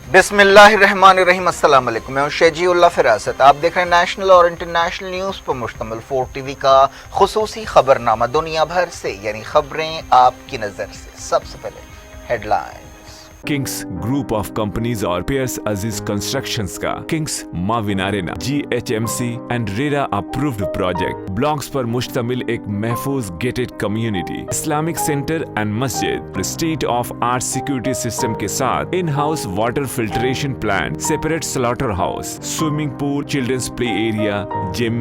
बिस्मिल्लाहिर्रहमानिर्रहीम, अस्सलाम वालेकुम। मैं हूं शेजीउल्लाह फिरासत। आप देख रहे हैं नेशनल और इंटरनेशनल न्यूज़ पर मुश्तमिल 4 टीवी का खुसूसी खबरनामा, दुनिया भर से यानी खबरें आपकी नज़र से। सबसे पहले headlines. Kings Group of Companies और पियर्स अजीज कंस्ट्रक्शंस का किंग्स माविन Arena GHMC and RERA approved project blocks पर मुश्तमिल एक महफूज gated community, Islamic centre and मस्जिद, state of art security system के साथ in house water filtration plant, separate slaughter house, swimming pool, children's play area, gym,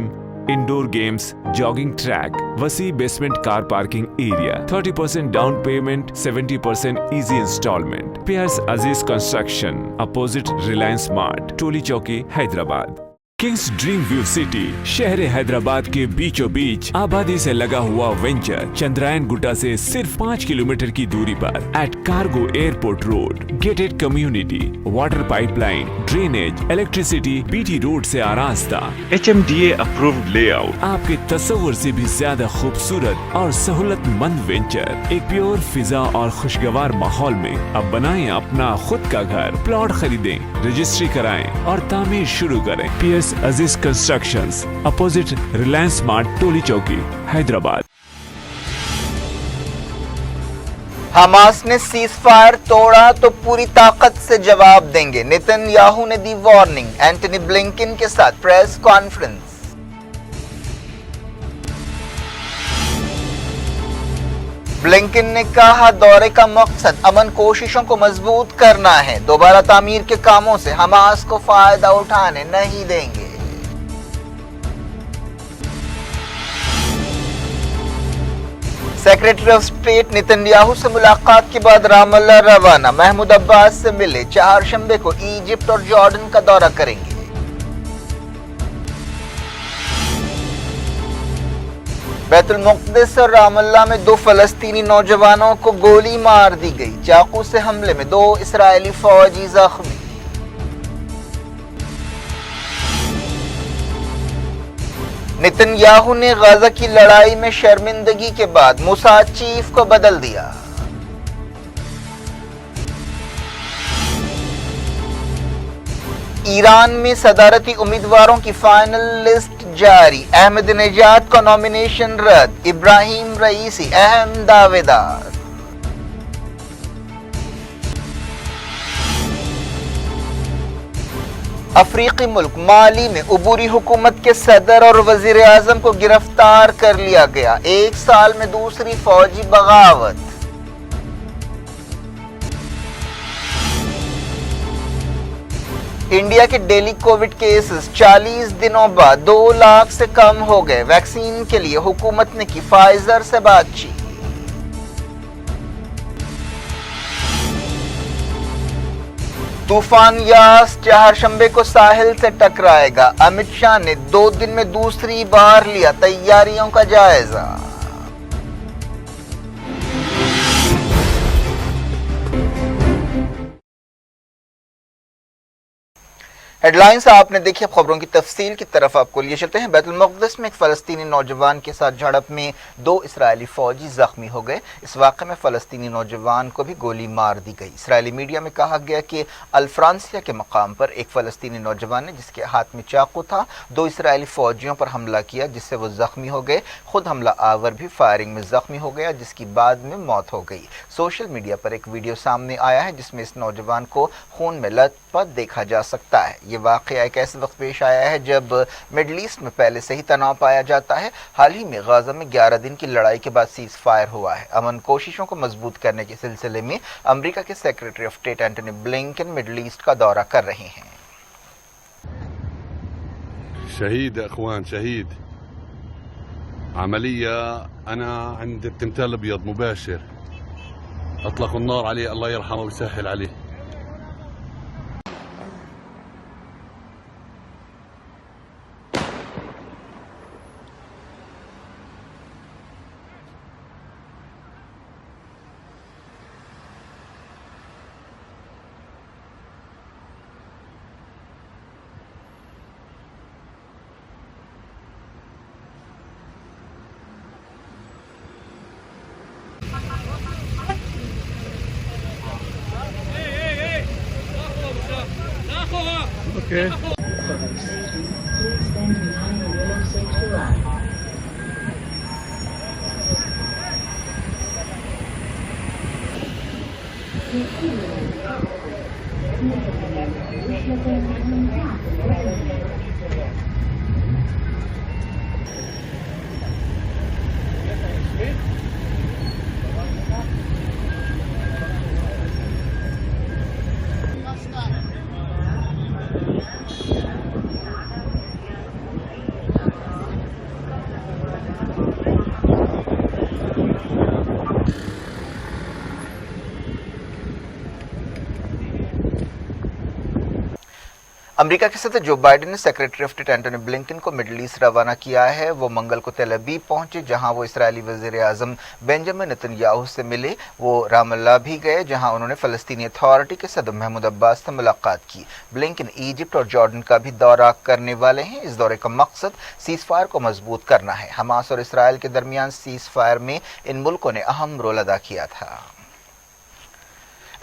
indoor games, jogging track, वसी basement car parking area, 30% down payment, 70% easy instalment. पियर्स अजीज construction, opposite Reliance mart, टोली चौकी, Hyderabad. Kings dream view city शहर हैदराबाद के बीचों बीच आबादी से लगा हुआ वेंचर चंद्रायन गुट्टा से सिर्फ 5 किलोमीटर की दूरी पर at cargo airport road, gated community, water pipeline, drainage, electricity, BT road से आरास्ता, HMDA अप्रूव्ड लेआउट, आपके तस्वुर से भी ज्यादा खूबसूरत और सहूलतमंद वेंचर एक प्योर फिजा और खुशगवार माहौल में। अब बनाएं अपना खुद का घर, प्लॉट खरीदें, रजिस्ट्री कराएं और तामीर शुरू करें। Piers Aziz constructions, opposite Reliance mart, टोली चौकी, हैदराबाद। हमास ने सीज फायर तोड़ा तो पूरी ताकत से जवाब देंगे, नेतन्याहू ने दी वार्निंग। एंटनी ब्लिंकन के साथ प्रेस कॉन्फ्रेंस। ब्लिंकन ने कहा दौरे का मकसद अमन कोशिशों को मजबूत करना है, दोबारा तामीर के कामों से हमास को फायदा उठाने नहीं देंगे। सेक्रेटरी ऑफ स्टेट नेतन्याहू से मुलाकात के बाद रामल्ला रवाना, महमूद अब्बास से मिले। चारशंबे को इजिप्ट और जॉर्डन का दौरा करेंगे। बैतुल मुक़द्दिस और रामल्ला में 2 फलस्तीनी नौजवानों को गोली मार दी गई। चाकू से हमले में 2 इस्राएली फौजी जख्मी। नेतन्याहू ने गाजा की लड़ाई में शर्मिंदगी के बाद मोसाद चीफ को बदल दिया। ईरान में सदारती उम्मीदवारों की फाइनल लिस्ट जारी, अहमदनेजाद का नॉमिनेशन रद्द, इब्राहिम रईसी अहम दावेदार। अफ्रीकी मुल्क माली में उबूरी हुकूमत के सदर और वजीर आजम को गिरफ्तार कर लिया गया, 1 साल में दूसरी फौजी बगावत। इंडिया के डेली कोविड केसेस 40 दिनों बाद 2 लाख से कम हो गए। वैक्सीन के लिए हुकूमत ने की फाइजर से बातचीत। तूफान यास चारशंबे को साहिल से टकराएगा, अमित शाह ने 2 दिन में दूसरी बार लिया तैयारियों का जायजा। हेडलाइंस आपने देखी। अब खबरों की तफसील की तरफ आपको लिए चलते हैं। बैतुल मुक़द्दिस में एक फ़लस्तीनी नौजवान के साथ झड़प में 2 इस्राएली फ़ौजी ज़ख्मी हो गए। इस वाक़े में फ़लस्तीनी नौजवान को भी गोली मार दी गई। इस्राएली मीडिया में कहा गया कि अल-फ्रांसिया के मकाम पर एक फ़लस्तीनी नौजवान ने, जिसके हाथ में चाकू था, 2 इस्राएली फ़ौजियों पर हमला किया, जिससे वो ज़ख्मी हो गए। खुद हमला आवर भी फायरिंग में ज़ख्मी हो गया, जिसकी बाद में मौत हो गई। सोशल मीडिया पर एक वीडियो सामने आया है जिसमें इस नौजवान को खून में लथपथ देखा जा सकता है। ये वाक़या एक ऐसे वक्त पेश आया है जब मिडल ईस्ट में पहले से ही तनाव पाया जाता है। हाल ही में गाजा में 11 दिन की लड़ाई के बाद सीज फायर हुआ है। अमन कोशिशों को मजबूत करने के सिलसिले में अमेरिका के secretary of state Antony Blinken middle east का दौरा कर रहे हैं। शहीद अखवान शहीद عملية أنا عند التمثال الأبيض مباشر أطلقوا النار عليه الله يرحمه ويسهل عليه. Okay. अमेरिका के सदर जो बाइडेन ने secretary of state Antony Blinken को मिडल ईस्ट रवाना किया है। वो मंगल को तेल अवीव पहुंचे, जहां वो इसराइली वजीर आजम बेंजामिन नेतन्याहू से मिले। वो रामल्ला भी गए, जहां उन्होंने फलस्तीनी अथॉरिटी के सदर महमूद अब्बास से मुलाकात की। ब्लिंकन इजिप्ट और जॉर्डन का भी दौरा करने वाले हैं। इस दौरे का मकसद सीज फायर को मजबूत करना है। हमास और इसराइल के दरमियान सीज फायर में इन मुल्कों ने अहम रोल अदा किया था।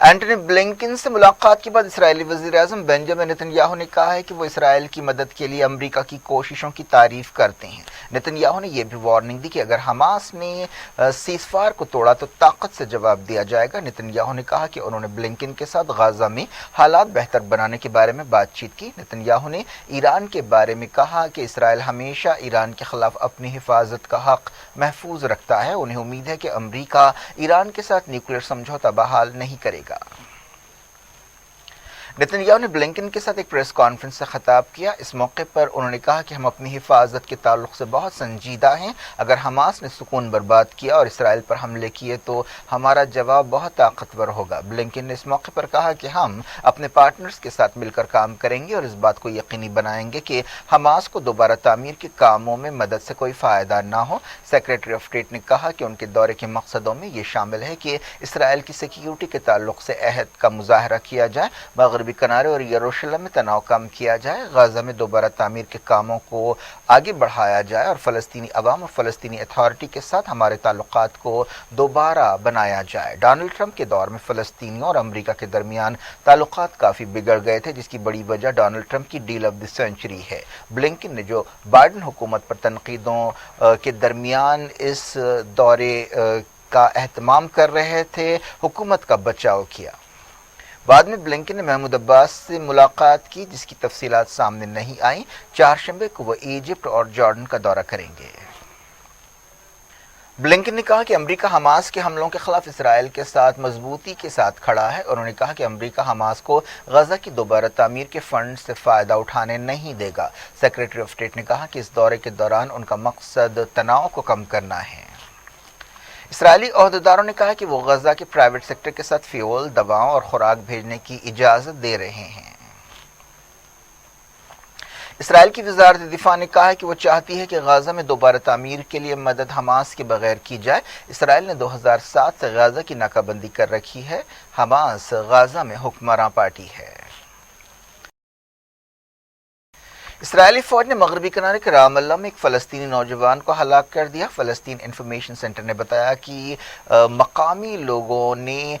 एंटनी ब्लिंकन से मुलाकात के बाद इसराइली वजीर आजम बेंजामिन नेतन्याहू ने कहा है कि वो इसराइल की मदद के लिए अमेरिका की कोशिशों की तारीफ करते हैं। नेतन्याहू ने यह भी वार्निंग दी कि अगर हमास ने सीजफायर को तोड़ा तो ताकत से जवाब दिया जाएगा। नेतन्याहू ने कहा कि उन्होंने ब्लिंकन के साथ गाजा में हालात बेहतर बनाने के बारे में बातचीत की। नेतन्याहू ने ईरान के बारे में कहा कि इसराइल हमेशा ईरान के खिलाफ अपनी हिफाजत का हक महफूज रखता है। उन्हें उम्मीद है कि अमेरिका ईरान के साथ न्यूक्लियर समझौता बहाल नहीं करेगा। नेतन्याहू ने ब्लिंकन के साथ एक प्रेस कॉन्फ्रेंस से खिताब किया। इस मौके पर उन्होंने कहा कि हम अपनी हिफाजत के ताल्लुक से बहुत संजीदा हैं। अगर हमास ने सुकून बर्बाद किया और इसराइल पर हमले किए तो हमारा जवाब बहुत ताकतवर होगा। ब्लिंकन ने इस मौके पर कहा कि हम अपने पार्टनर्स के साथ मिलकर काम करेंगे और इस बात को यकीनी बनाएंगे कि हमास को दोबारा तामीर के कामों में मदद से कोई फ़ायदा ना हो। सेक्रेटरी ऑफ स्टेट ने कहा कि उनके दौरे के मकसदों में ये शामिल है कि इसराइल की सिक्योरिटी के ताल्लुक से अहद का मुजाहरा किया जाए, मगरबी किनारे और यरूशलेम में तनाव कम किया जाए, गाजा में दोबारा तामीर के कामों को आगे बढ़ाया जाए और फ़लस्तीनी अवाम और फ़लस्तीनी अथॉरिटी के साथ हमारे ताल्लुकात को दोबारा बनाया जाए। डोनाल्ड ट्रंप के दौर में फ़लस्तीनियों और अमेरिका के दरमियान ताल्लुकात काफ़ी बिगड़ गए थे, जिसकी बड़ी वजह डोनाल्ड ट्रंप की डील ऑफ द सेंचुरी है। ब्लिंकन ने जो बाइडेन हुकूमत पर तनकीदों के दरमियान इस दौरे का एहतमाम कर रहे थे, हुकूमत का बचाव किया। बाद में ब्लिंकन ने महमूद अब्बास से मुलाकात की, जिसकी तफसीलात सामने नहीं आई। चारशंबे को वो इजिप्ट और जॉर्डन का दौरा करेंगे। ब्लिंकन ने कहा कि अमेरिका हमास के हमलों के खिलाफ इसराइल के साथ मजबूती के साथ खड़ा है। उन्होंने कहा कि अमेरिका हमास को गजा की दोबारा तामीर के फंड से फ़ायदा उठाने नहीं देगा। सेक्रेटरी ऑफ स्टेट ने कहा कि इस दौरे के दौरान उनका मकसद तनाव को कम करना है। इसराइली ओहदेदारों ने कहा कि वो गजा के प्राइवेट सेक्टर के साथ फ्यूल, दवाओं और खुराक भेजने की इजाज़त दे रहे हैं। इसराइल की वज़ारत दिफा ने कहा है कि वो चाहती है कि गाजा में दोबारा तामीर के लिए मदद हमास के बगैर की जाए। इसराइल ने 2007 से गाजा की नाकाबंदी कर रखी है। हमास गाजा में हुक्मरां पार्टी है। इसराइली फौज ने मगरबी किनारे के रामल्ला में एक फ़लस्तीनी नौजवान को हलाक कर दिया। फ़लस्तीन इंफॉर्मेशन सेंटर ने बताया कि मकामी लोगों ने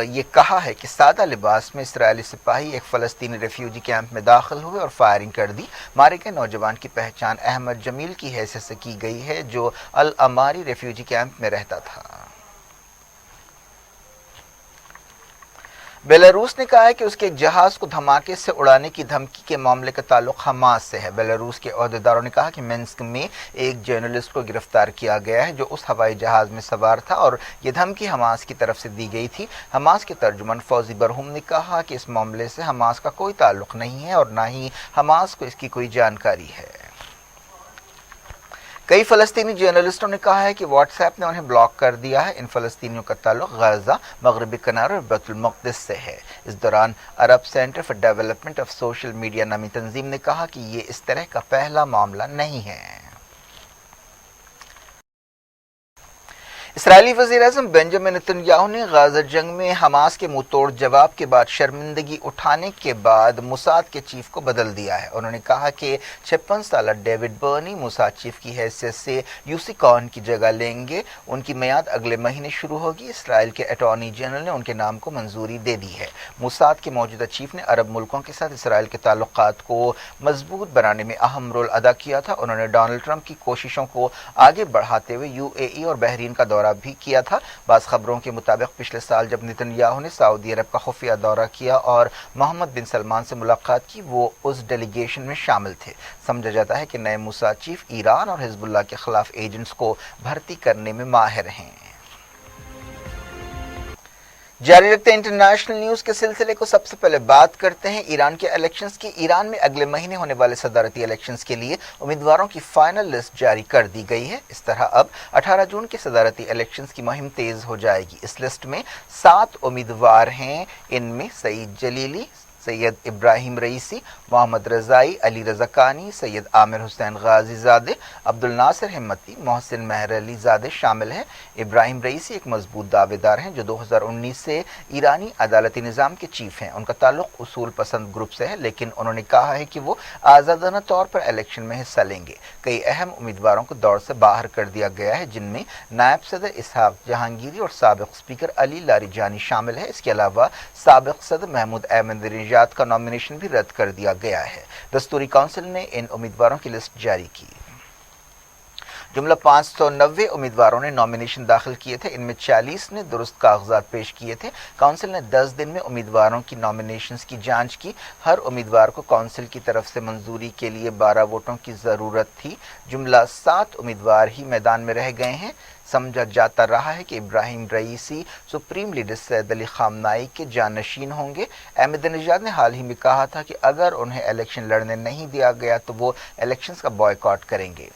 ये कहा है कि सादा लिबास में इसराइली सिपाही एक फ़लस्तीनी रेफ्यूजी कैंप में दाखिल हुए और फायरिंग कर दी। मारे गए नौजवान की पहचान अहमद जमील की हैसियत से की गई है, जो अल अमारी रेफ्यूजी कैंप में रहता था। बेलारूस ने कहा है कि उसके एक जहाज को धमाके से उड़ाने की धमकी के मामले का ताल्लुक हमास से है। बेलारूस के ओहदेदारों ने कहा कि मिन्स्क में एक जर्नलिस्ट को गिरफ्तार किया गया है, जो उस हवाई जहाज में सवार था और ये धमकी हमास की तरफ से दी गई थी। हमास के तर्जुमान फौजी बरहूम ने कहा कि इस मामले से हमास का कोई ताल्लुक नहीं है और न ही हमास को इसकी कोई जानकारी है। कई फ़लस्तीनी जर्नलिस्टों ने कहा है कि व्हाट्सएप ने उन्हें ब्लॉक कर दिया है। इन फ़लस्तीनियों का ताल्लुक गाजा, मगरबी किनारे और बैतुल मक़दिस से है। इस दौरान Arab centre for development of social media नामी तंजीम ने कहा कि ये इस तरह का पहला मामला नहीं है। اسرائیلی وزیر اعظم بنجامن نتنیاہو نے غزہ جنگ میں حماس کے منہ توڑ جواب کے بعد شرمندگی اٹھانے کے بعد موساد کے چیف کو بدل دیا ہے۔ انہوں نے کہا کہ 56 سالہ ڈیوڈ برنی موساد چیف کی حیثیت سے یوسی کون کی جگہ لیں گے۔ ان کی میعاد اگلے مہینے شروع ہوگی۔ اسرائیل کے اٹارنی جنرل نے ان کے نام کو منظوری دے دی ہے۔ موساد کے موجودہ چیف نے عرب ملکوں کے ساتھ اسرائیل کے تعلقات کو مضبوط بنانے میں اہم رول ادا کیا تھا۔ انہوں نے ڈونلڈ ٹرمپ کی کوششوں کو آگے بڑھاتے ہوئے UAE اور بحرین کا دورہ بھی کیا تھا۔ بعض خبروں کے مطابق پچھلے سال جب نتنیاہو نے سعودی عرب کا خفیہ دورہ کیا اور محمد بن سلمان سے ملاقات کی، وہ اس ڈیلیگیشن میں شامل تھے۔ سمجھا جاتا ہے کہ نئے موساد چیف ایران اور حزب اللہ کے خلاف ایجنٹس کو بھرتی کرنے میں ماہر ہیں۔ جاری رکھتے ہیں انٹرنیشنل نیوز کے سلسلے کو۔ سب سے پہلے بات کرتے ہیں ایران کے الیکشنز کی۔ ایران میں اگلے مہینے ہونے والے صدارتی الیکشنز کے لیے امیدواروں کی فائنل لسٹ جاری کر دی گئی ہے۔ اس طرح اب 18 جون کے صدارتی الیکشنز کی مہم تیز ہو جائے گی۔ اس لسٹ میں 7 امیدوار ہیں۔ ان میں سعید جلیلی، سید ابراہیم رئیسی، محمد رضائی، علی رضا کانی، سید عامر حسین غازی زادے، عبد الناصر ہمتی، محسن مہر علی زادے شامل ہیں۔ ابراہیم رئیسی ایک مضبوط دعوے دار ہیں جو 2019 سے ایرانی عدالتی نظام کے چیف ہیں۔ ان کا تعلق اصول پسند گروپ سے ہے، لیکن انہوں نے کہا ہے کہ وہ آزادانہ طور پر الیکشن میں حصہ لیں گے۔ کئی اہم امیدواروں کو دوڑ سے باہر کر دیا گیا ہے، جن میں نائب صدر اسحاق جہانگیری اور سابق اسپیکر علی لاریجانی شامل ہے۔ اس کے علاوہ سابق صدر محمود احمد نژاد کا نامینیشن بھی رد کر دیا گیا ہے۔ دستوری کونسل نے ان امیدواروں کی لسٹ جاری کی۔ جملہ 590 امیدواروں نے نامینیشن داخل کیے تھے۔ ان میں 40 نے درست کاغذات پیش کیے تھے۔ کونسل نے 10 دن میں امیدواروں کی نامینیشنز کی جانچ کی۔ ہر امیدوار کو کونسل کی طرف سے منظوری کے لیے 12 ووٹوں کی ضرورت تھی۔ جملہ 7 امیدوار ہی میدان میں رہ گئے ہیں۔ سمجھا جاتا رہا ہے کہ ابراہیم رئیسی سپریم لیڈر سید علی خامنائی کے جانشین ہوں گے۔ احمد نژاد نے حال ہی میں کہا تھا کہ اگر انہیں الیکشن لڑنے نہیں دیا گیا تو وہ الیکشنز کا بائیکاٹ کریں گے۔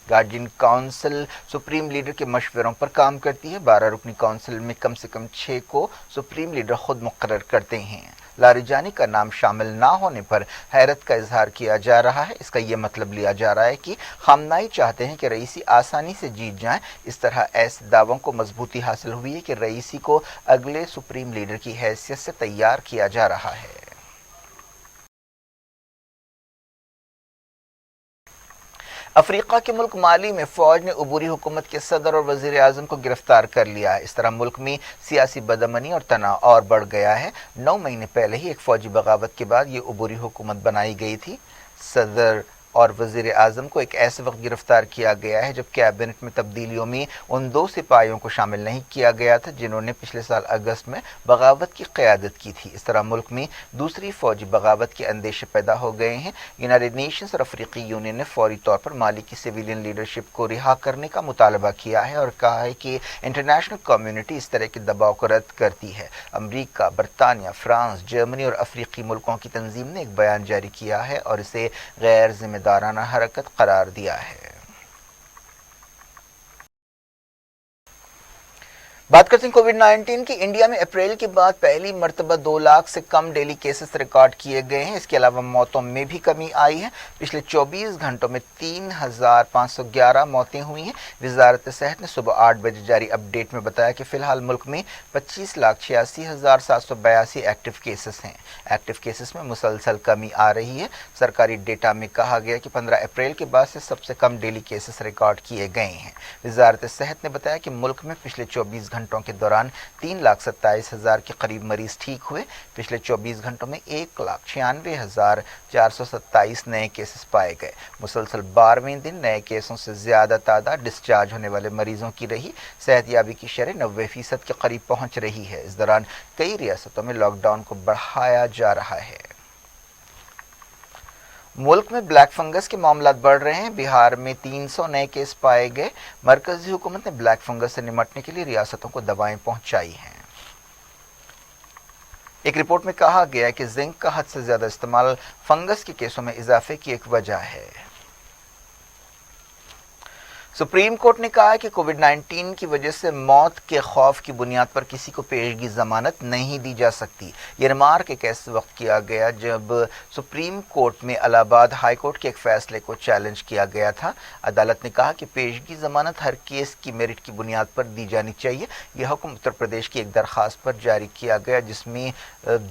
گارڈین کونسل سپریم لیڈر کے مشوروں پر کام کرتی ہے۔ 12 رکنی کونسل میں کم سے کم 6 کو سپریم لیڈر خود مقرر کرتے ہیں۔ لاریجانی کا نام شامل نہ ہونے پر حیرت کا اظہار کیا جا رہا ہے۔ اس کا یہ مطلب لیا جا رہا ہے کہ خامنائی چاہتے ہیں کہ رئیسی آسانی سے جیت جائیں۔ اس طرح ایسے دعووں کو مضبوطی حاصل ہوئی ہے کہ رئیسی کو اگلے سپریم لیڈر کی حیثیت سے تیار کیا جا رہا ہے۔ افریقہ کے ملک مالی میں فوج نے عبوری حکومت کے صدر اور وزیر اعظم کو گرفتار کر لیا ہے۔ اس طرح ملک میں سیاسی بدامنی اور تناؤ اور بڑھ گیا ہے۔ 9 مہینے پہلے ہی ایک فوجی بغاوت کے بعد یہ عبوری حکومت بنائی گئی تھی۔ صدر اور وزیر اعظم کو ایک ایسے وقت گرفتار کیا گیا ہے جب کیبنٹ میں تبدیلیوں میں ان 2 سپاہیوں کو شامل نہیں کیا گیا تھا جنہوں نے پچھلے سال اگست میں بغاوت کی قیادت کی تھی۔ اس طرح ملک میں دوسری فوجی بغاوت کے اندیشے پیدا ہو گئے ہیں۔ یونائیٹڈ نیشنز اور افریقی یونین نے فوری طور پر مالی کی سویلین لیڈرشپ کو رہا کرنے کا مطالبہ کیا ہے اور کہا ہے کہ انٹرنیشنل کمیونٹی اس طرح کے دباؤ کو رد کرتی ہے۔ امریکہ، برطانیہ، فرانس، جرمنی اور افریقی ملکوں کی تنظیم نے ایک بیان جاری کیا ہے اور اسے غیر ذمہ دارانہ حرکت قرار دیا ہے۔ بات کرتے ہیں کووڈ 19 کی۔ انڈیا میں اپریل کے بعد پہلی مرتبہ 2 لاکھ سے کم ڈیلی کیسز ریکارڈ کیے گئے ہیں۔ اس کے علاوہ موتوں میں بھی کمی آئی ہے۔ پچھلے 24 گھنٹوں میں 3511 موتیں ہوئی ہیں۔ وزارت صحت نے صبح 8 بجے جاری اپ ڈیٹ میں بتایا کہ فی الحال ملک میں 25,86,782 ایکٹیو کیسز ہیں۔ ایکٹیو کیسز میں مسلسل کمی آ رہی ہے۔ سرکاری ڈیٹا میں کہا گیا کہ 15 اپریل کے بعد سے سب سے کم ڈیلی کیسز ریکارڈ کیے گئے ہیں۔ وزارت صحت نے بتایا کہ ملک میں پچھلے 24 گھنٹوں کے دوران 3,27,000 کے قریب مریض ٹھیک ہوئے۔ پچھلے 24 گھنٹوں میں 1,96,427 نئے کیسز پائے گئے۔ مسلسل 12ویں دن نئے کیسوں سے زیادہ تعداد ڈسچارج ہونے والے مریضوں کی رہی۔ صحت یابی کی شرح 90% کے قریب پہنچ رہی ہے۔ اس دوران کئی ریاستوں میں لاک ڈاؤن کو بڑھایا جا رہا ہے۔ ملک میں بلیک فنگس کے معاملات بڑھ رہے ہیں۔ بہار میں 300 نئے کیس پائے گئے۔ مرکزی حکومت نے بلیک فنگس سے نمٹنے کے لیے ریاستوں کو دوائیں پہنچائی ہیں۔ ایک رپورٹ میں کہا گیا ہے کہ زنک کا حد سے زیادہ استعمال فنگس کے کیسوں میں اضافے کی ایک وجہ ہے۔ सुप्रीम कोर्ट ने कहा है कि कोविड-19 की वजह से मौत के खौफ की बुनियाद पर किसी को पेशगी जमानत नहीं दी जा सकती। ये रिमार्क एक ऐसे वक्त किया गया जब सुप्रीम कोर्ट में इलाहाबाद हाई कोर्ट के एक फैसले को चैलेंज किया गया था। अदालत ने कहा कि पेशगी जमानत हर केस की मेरिट की बुनियाद पर दी जानी चाहिए। यह हुक्म उत्तर प्रदेश की एक दरखास्त पर जारी किया गया जिसमें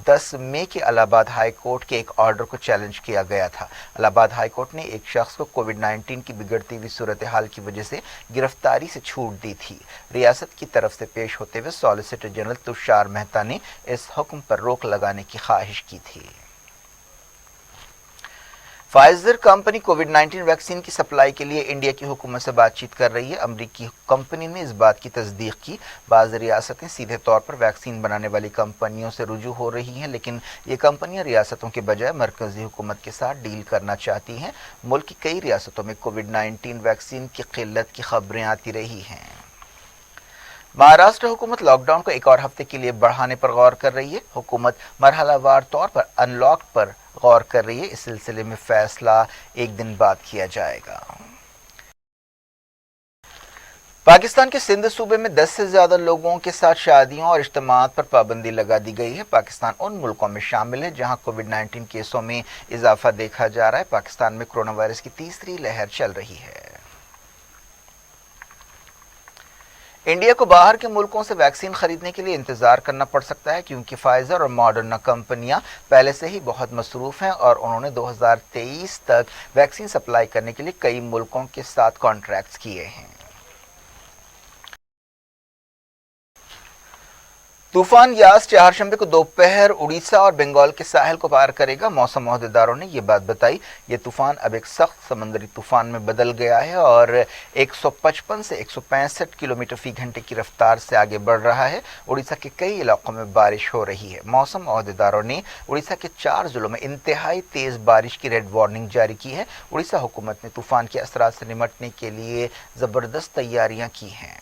10 मई के इलाहाबाद हाई कोर्ट के एक ऑर्डर को चैलेंज किया गया था। इलाहाबाद हाई कोर्ट ने एक शख्स को कोविड-19 की बिगड़ती हुई सूरत हाल की वजह से गिरफ्तारी से छूट दी थी। रियासत की तरफ से पेश होते हुए सॉलिसिटर जनरल तुषार मेहता ने इस हुक्म पर रोक लगाने की ख्वाहिश की थी। फाइजर कंपनी कोविड-19 वैक्सीन की सप्लाई के लिए इंडिया की हुकूमत से बातचीत कर रही है। अमरीकी कंपनी ने इस बात की तस्दीक की। बाज़ रियासतें सीधे तौर पर वैक्सीन बनाने वाली कंपनियों से रुजू हो रही हैं, लेकिन ये कंपनियां रियासतों के बजाय मरकजी हुकूमत के साथ डील करना चाहती हैं। मुल्क की कई रियासतों में कोविड-19 वैक्सीन की किल्लत की खबरें आती रही हैं। महाराष्ट्र हुकूमत लॉकडाउन को एक और हफ्ते के लिए बढ़ाने पर गौर कर रही है। हुकूमत मरहलावार तौर पर अनलॉक पर गौर कर रही है। इस सिलसिले में फैसला एक दिन बाद किया जाएगा। पाकिस्तान के सिंध सूबे में 10 से ज्यादा लोगों के साथ शादियों और इज्तिमात पर पाबंदी लगा दी गई है। पाकिस्तान उन मुल्कों में शामिल है जहां कोविड-19 केसों में इजाफा देखा जा रहा है। पाकिस्तान में कोरोना वायरस की तीसरी लहर चल रही है। इंडिया को बाहर के मुल्कों से वैक्सीन खरीदने के लिए इंतजार करना पड़ सकता है क्योंकि फाइजर और मॉडर्ना कंपनियां पहले से ही बहुत मसरूफ हैं और उन्होंने 2023 तक वैक्सीन सप्लाई करने के लिए कई मुल्कों के साथ कॉन्ट्रैक्ट्स किए हैं। तूफान यास चारशंबे को दोपहर उड़ीसा और बंगाल के साहिल को पार करेगा। मौसम ओहदेदारों ने ये बात बताई। ये तूफान अब एक सख्त समुद्री तूफान में बदल गया है और 155 से 165 किलोमीटर फी घंटे की रफ्तार से आगे बढ़ रहा है। उड़ीसा के कई इलाकों में बारिश हो रही है। मौसम ओहदेदारों ने उड़ीसा के 4 जिलों में इंतहाई तेज बारिश की रेड वार्निंग जारी की है। उड़ीसा हुकूमत ने तूफान के असरात से निमटने के लिए जबरदस्त तैयारियां की हैं।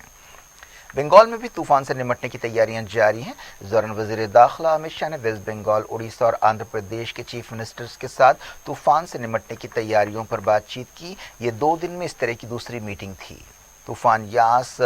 बंगाल में भी तूफान से निमटने की तैयारियां जारी हैं। इस दौरान वज़ीर दाखिला अमित शाह ने वेस्ट बंगाल, उड़ीसा और आंध्र प्रदेश के चीफ मिनिस्टर्स के साथ तूफान से निमटने की तैयारियों पर बातचीत की। ये 2 दिन में इस तरह की दूसरी मीटिंग थी। तूफान यास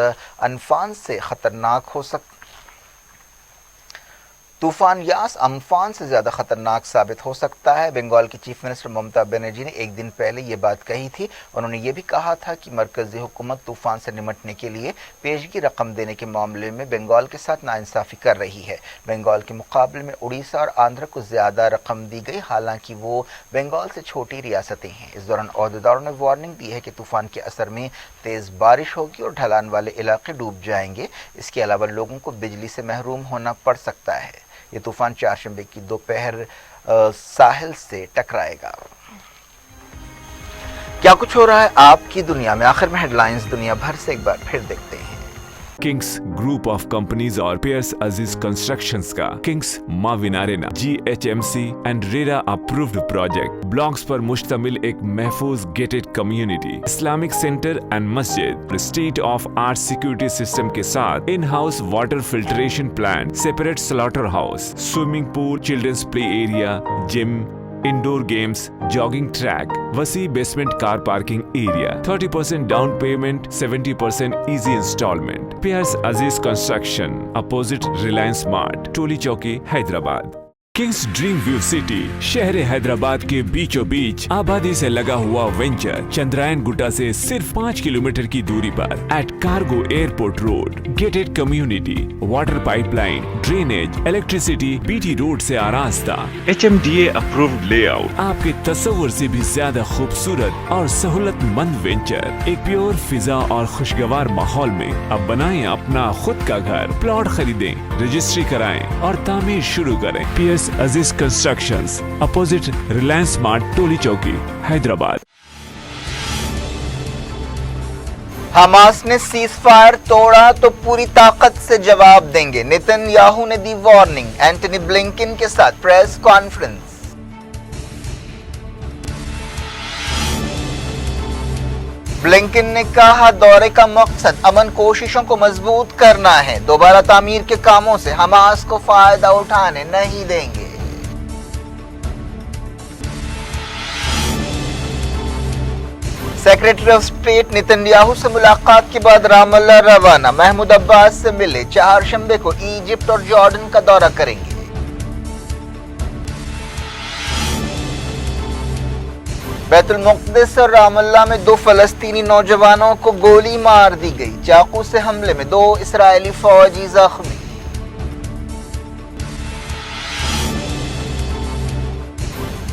अम्फान से ज़्यादा खतरनाक साबित हो सकता है। बंगाल की चीफ मिनिस्टर ममता बनर्जी ने एक दिन पहले ये बात कही थी। उन्होंने ये भी कहा था कि मरकजी हुकूमत तूफान से निमटने के लिए पेशगी रकम देने के मामले में बंगाल के साथ नाइंसाफ़ी कर रही है। बंगाल के मुकाबले में उड़ीसा और आंध्र को ज़्यादा रकम दी गई, हालांकि वो बंगाल से छोटी रियासतें हैं। इस दौरान ओहदेदारों ने वार्निंग दी है कि तूफान के असर में तेज़ बारिश होगी और ढलान वाले इलाके डूब जाएंगे। इसके अलावा लोगों को बिजली से महरूम होना पड़ सकता है। ये तूफान चारशंबे की दोपहर साहिल से टकराएगा। क्या कुछ हो रहा है आपकी दुनिया में? आखिर में हेडलाइंस दुनिया भर से एक बार फिर देखते हैं। किंग्स ग्रुप ऑफ कंपनीज और पियर्स अजीज कंस्ट्रक्शंस का किंग्स माविन Arena GHMC and RERA approved project blocks पर मुश्तमिल एक महफूज gated community, Islamic centre and मस्जिद, state of art security system के साथ in house water filtration plant, separate slaughter house, swimming pool, children's play area, gym, indoor games, jogging track, वसी basement car parking area, 30% down payment, 70% easy instalment. पियर्स अजीज construction, opposite Reliance mart, टोली चौकी, Hyderabad. Kings dream view city शहर हैदराबाद के बीचों बीच आबादी से लगा हुआ वेंचर चंद्रायन गुट्टा से सिर्फ 5 किलोमीटर की दूरी पर at cargo airport road, gated community, water pipeline, drainage, electricity, BT road से आरास्ता, HMDA अप्रूव्ड लेआउट, आपके तस्वर से भी ज्यादा खूबसूरत और सहूलतमंद वेंचर एक प्योर फिजा और खुशगवार माहौल में। अब बनाएं अपना खुद का घर, प्लॉट खरीदें, रजिस्ट्री कराएं और तामीर शुरू करें। PS अजीज कंस्ट्रक्शंस, अपोजिट रिलायंस मार्ट, टोली चौकी, हैदराबाद। हमास ने सीज फायर तोड़ा तो पूरी ताकत से जवाब देंगे, नेतन्याहू ने दी वार्निंग। एंटनी ब्लिंकन के साथ प्रेस कॉन्फ्रेंस। ब्लिंकन ने कहा दौरे का मकसद अमन कोशिशों को मजबूत करना है, दोबारा तामीर के कामों से हमास को फायदा उठाने नहीं देंगे। सेक्रेटरी ऑफ स्टेट नेतन्याहू से मुलाकात के बाद रामल्ला रवाना, महमूद अब्बास से मिले, चारशंबे को इजिप्ट और जॉर्डन का दौरा करेंगे। बैतुल मुक़द्दिस और रामल्ला में 2 फलस्तीनी नौजवानों को गोली मार दी गई, चाकू से हमले में 2 इस्राएली फौजी जख्मी।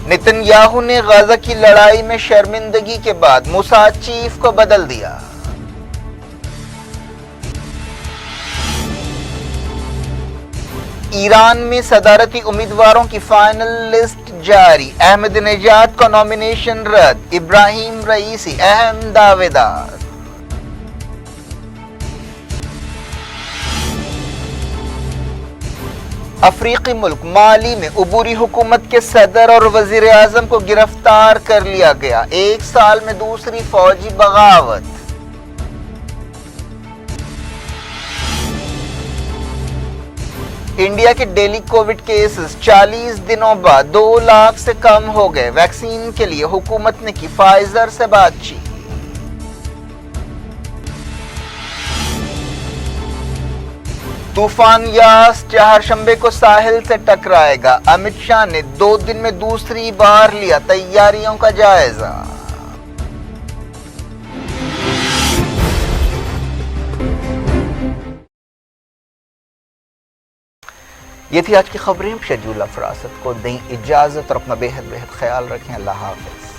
नेतन्याहू ने गाजा की लड़ाई में शर्मिंदगी के बाद मोसाद चीफ को बदल दिया। ईरान में सदारती उम्मीदवारों की फाइनल लिस्ट जारी, अहमदनेजाद का नॉमिनेशन रद्द, इब्राहिम रईसी अहम दावेदार। अफ्रीकी मुल्क माली में अबूरी हुकूमत के सदर और वजीर आजम को गिरफ्तार कर लिया गया, 1 साल में दूसरी फौजी बगावत। इंडिया के डेली कोविड केसेस 40 दिनों बाद 2 लाख से कम हो गए, वैक्सीन के लिए हुकूमत ने की फाइजर से बातचीत। तूफान यास चारशंबे को साहिल से टकराएगा, अमित शाह ने 2 दिन में दूसरी बार लिया तैयारियों का जायजा। ये थी आज की खबरें। शेड्यूल अफरासत को दें इजाजत और अपना बेहद ख्याल रखें। अल्लाह हाफिज।